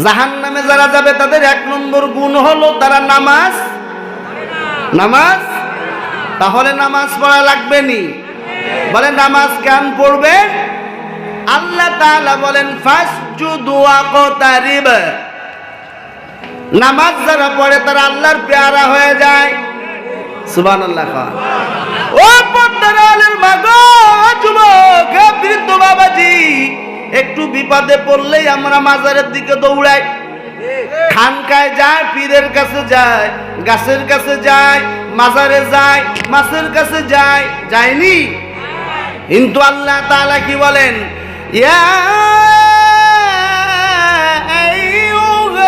জাহান্নামে যারা যাবে তাদের 1 নম্বর গুণ হলো তারা নামাজ। তাহলে নামাজ পড়া লাগবে নি? বলে নামাজ কেন পড়বে? আল্লাহ তাআলা বলেন ফাসজুদু ওয়াকতারিব। নামাজ যারা পড়ে তারা আল্লাহর পেয়ারা হয়ে যায়। সুবহানাল্লাহ। ও পর্দার আলের মা গো, যুবক, বৃদ্ধ বাবাজি, একটু বিপদে পড়লেই আমরা মাজারের দিকে দৌড়াই, খানকায় যায়, পীরের কাছে যায়, গাছের কাছে যায়, মাজারে যায়, মাছের কাছে যায়, যায়নি? কিন্তু আল্লাহ তাআলা কি বলেন? ইয়া আইয়ুহাল্লাযীনা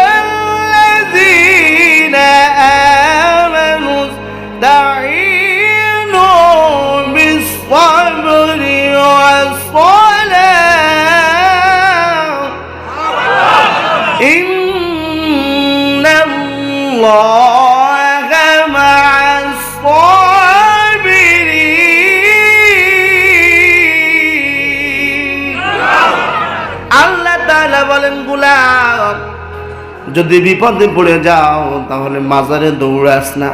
আমানু ইসতাঈনু বিস-সাবরি ওয়াস-সালাহ ইন্নাল্লাহা মা'আস-সাবিরিন। আল্লাহ তাআলা বলেন, গোলাম, যদি বিপদে পড়ে যাও তাহলে মাজারে দৌড়াস না,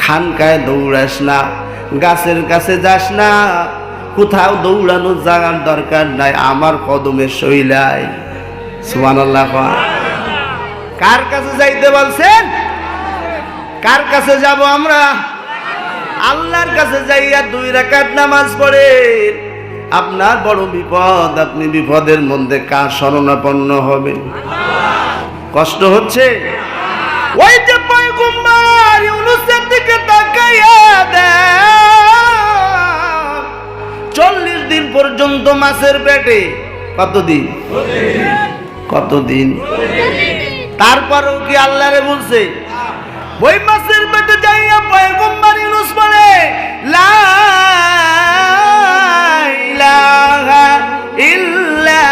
খানকায় দৌড়াস না, গাছের কাছে যাস না, কোথাও দৌড়ানোর জায়গার দরকার নাই, আমার কদমে শৈলায়। সুবহানাল্লাহ। কার কাছে যাইতে বলছেন? কার কাছে যাব আমরা? আল্লাহর কাছে যাইয়া 2 রাকাত নামাজ পড়ে আপনার বড় বিপদ, আপনি বিপদের মধ্যে কার শরণাপন্ন হবেন? কষ্ট হচ্ছে? ওই যে পয়গম্বর ইউনূসের দিকে তাকাইয়া দেন, 40 দিন পর্যন্ত মাছের পেটে। কতদিন? তারপরেও কি আল্লাহরে বলছে? ওই মাছের পেটে যাইয়া পয়গম্বর ইউনূস বলে, লা ইলাহা ইল্লা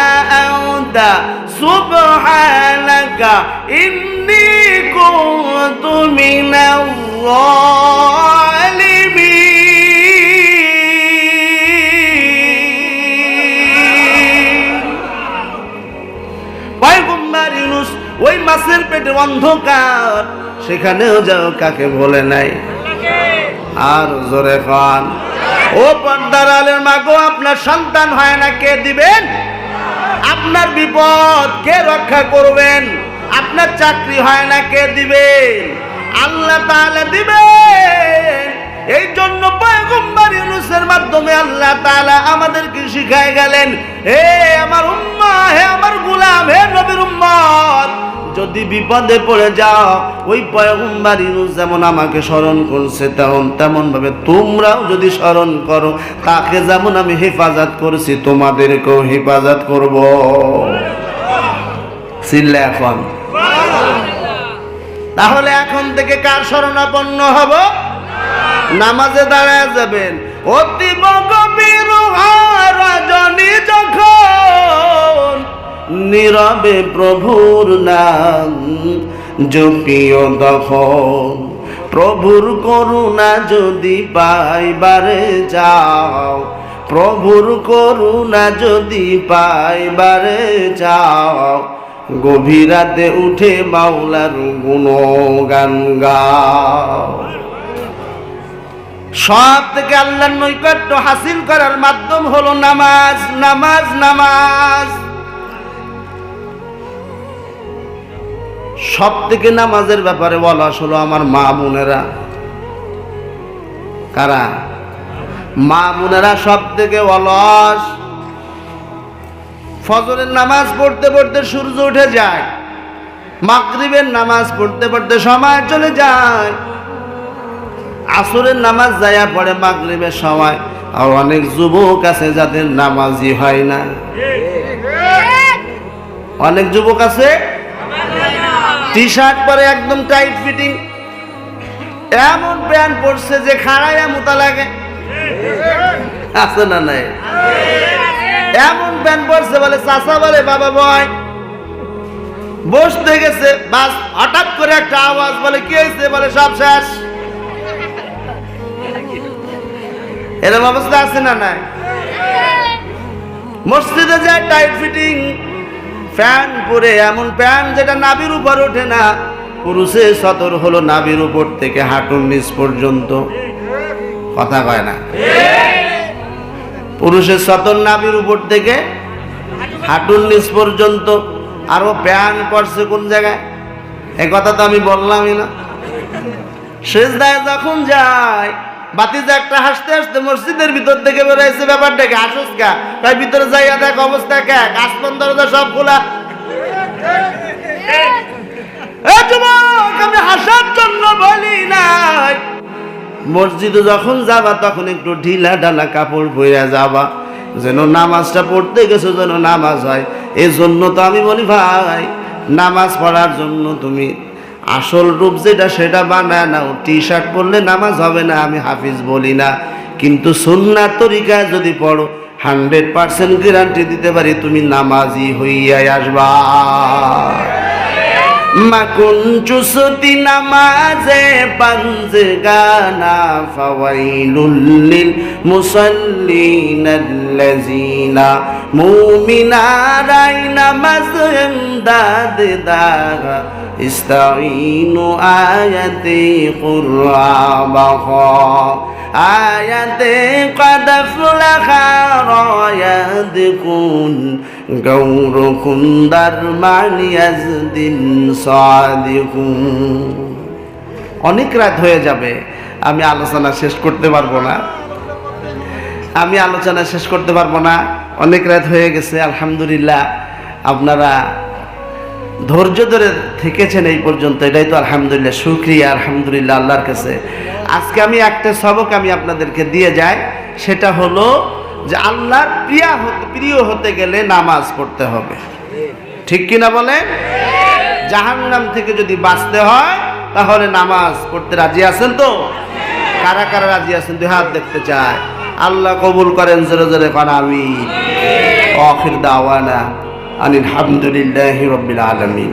আনতা সুবহানাকা ইন্নী কুনতু মিনাজ জালিমিন। পয়গম্বর ইউনূস ওই মাছের পেটে অন্ধকার, সেখানেও যাও কাকে বলে নাই? আর জোরে খান। ও পর্দার আলের মা গো, আপনার সন্তান হয় না, কে দিবেন? আপনার বিপদ কে রক্ষা করবেন? আপনার চাকরি হয় না, কে দিবেন? আল্লাহ তাআলা দিবেন। এই জন্য পয়গম্বর ইউনূসের মাধ্যমে আল্লাহ তাআলা আমাদেরকে শিখায় গেলেন, হে আমার উম্মাহ, হে আমার গোলাম, হে নবীর উম্মত, যদি বিপদে পড়ে যাও, ওই পয়গম্বর ইউনূস যেমন আমাকে স্মরণ করছে তেমন ভাবে তোমরাও যদি স্মরণ করো, তাকে যেমন আমি হেফাজত করছি তোমাদেরকেও হেফাজত করব। চিল্লা এখন। তাহলে এখন থেকে কার শরণাপন্ন হব? নামাজে দাঁড়ায় যাবেন। অতীব গভীর রজনী যখন নীরবে প্রভুর নাম জপিও তখন, প্রভুর করুণা যদি পাইবারে যাও, প্রভুর করুণা যদি পাইবারে যাও, গভীর রাতে উঠে মাওলার গুণগান গাও। সব থেকে আল্লাহর নৈকট্য হাসিল করার মাধ্যম হলো নামাজ। নামাজ নামাজ সব থেকে নামাজের ব্যাপারে বলা হলো আমার মা বোনেরা। কারা? মা বোনেরা সব থেকে অলস। ফজরের নামাজ পড়তে পড়তে সূর্য উঠে যায়, মাগরিবের নামাজ পড়তে পড়তে সময় চলে যায়, আসরের নামাজ যায়া পড়ে মাগরিবের সময়। আর অনেক যুবক আছে যাদের নামাজই হয় না। অনেক যুবক আছে টি শার্ট পরে একদম টাইট ফিটিং, এমন প্যান্ট পরছে যে খাড়াইয়া মোটা লাগে। আছে না নাই? এমন প্যান্ট পরছে বলে চাচা বলে বাবা বয়, বসতে গেছে বাস, হঠাৎ করে একটা আওয়াজ, বলে কি হয়েছে? বলে সব শেষ। এরকম অবস্থা আছে না নাই? মসজিদে যায় টাইট ফিটিং, প্যান্ট পরে, এমন প্যান্ট যেটা নাভির উপর ওঠে না। পুরুষের সতর হলো নাভির উপর থেকে হাঁটুর নিচ পর্যন্ত, কথা কয় না। পুরুষের সতর নাভির উপর থেকে হাঁটুর নিচ পর্যন্ত। আরো প্যান্ট পরছে কোন জায়গায়, এ কথা তো আমি বললামই না। সেজদায় যখন যায়, বাতিজা একটা হাসতে হাসতে মসজিদের ভিতর থেকে বেরোয়েছে, ব্যাপারটাকে হাসুস কা, তাই ভিতরে যাইয়া দেখ অবস্থা কে, কাঁচপন দরজা সব খোলা। আমি হাসার জন্য বলি নাই। মসজিদে যখন যাবা তখন একটু ঢিলা ঢালা কাপড় পরে যাবা, যেন নামাজটা পড়তে গেছো যেন নামাজ হয়। এই জন্য তো আমি বলি ভাই, নামাজ পড়ার জন্য তুমি আসল রূপ যেটা সেটা বানায় নাও। টি শার্ট পরলে নামাজ হবে না আমি হাফিজ বলি না, কিন্তু সুন্নাত তরিকায় যদি পড়ো 100% গ্যারান্টি দিতে পারি তুমি নামাজি হইয়াই আসবা। মাকুন চুসতি নামাজে পাঞ্জগানা ফাওয়াইলুল লিল মুসাল্লিনাল্লাযিনা মুমিনারাই নামাজ এমদাদ দাগা ইস্তাঈনু আয়াতি কুরআবাহা আয়াতে قد أفلح رايدكن গৌরকুন দারমান ইয়াজদিন সাদিকুন। অনেক রাত হয়ে যাবে, আমি আলোচনা শেষ করতে পারবো না, অনেক রাত হয়ে গেছে। আলহামদুলিল্লাহ আপনারা ধৈর্য ধরে থেকেছেন এই পর্যন্ত, এটাই তো আলহামদুলিল্লাহ, শুকরিয়া আলহামদুলিল্লাহ আল্লাহর কাছে। আজকে আমি একটা সবক আমি আপনাদেরকে দিয়ে যাই, সেটা হলো যে আল্লাহর প্রিয় হতে গেলে নামাজ পড়তে হবে, ঠিক কিনা বলে? জাহান্নাম থেকে যদি বাঁচতে হয় তাহলে নামাজ পড়তে রাজি আছেন তো? কারা কারা রাজি আছেন দুই হাত দেখতে চায়। আল্লাহ কবুল করেন, জোরে জোরে কোন আমিন। আখির দাওয়ানা আনিল হামদুলিল্লাহি রাব্বিল আলামিন।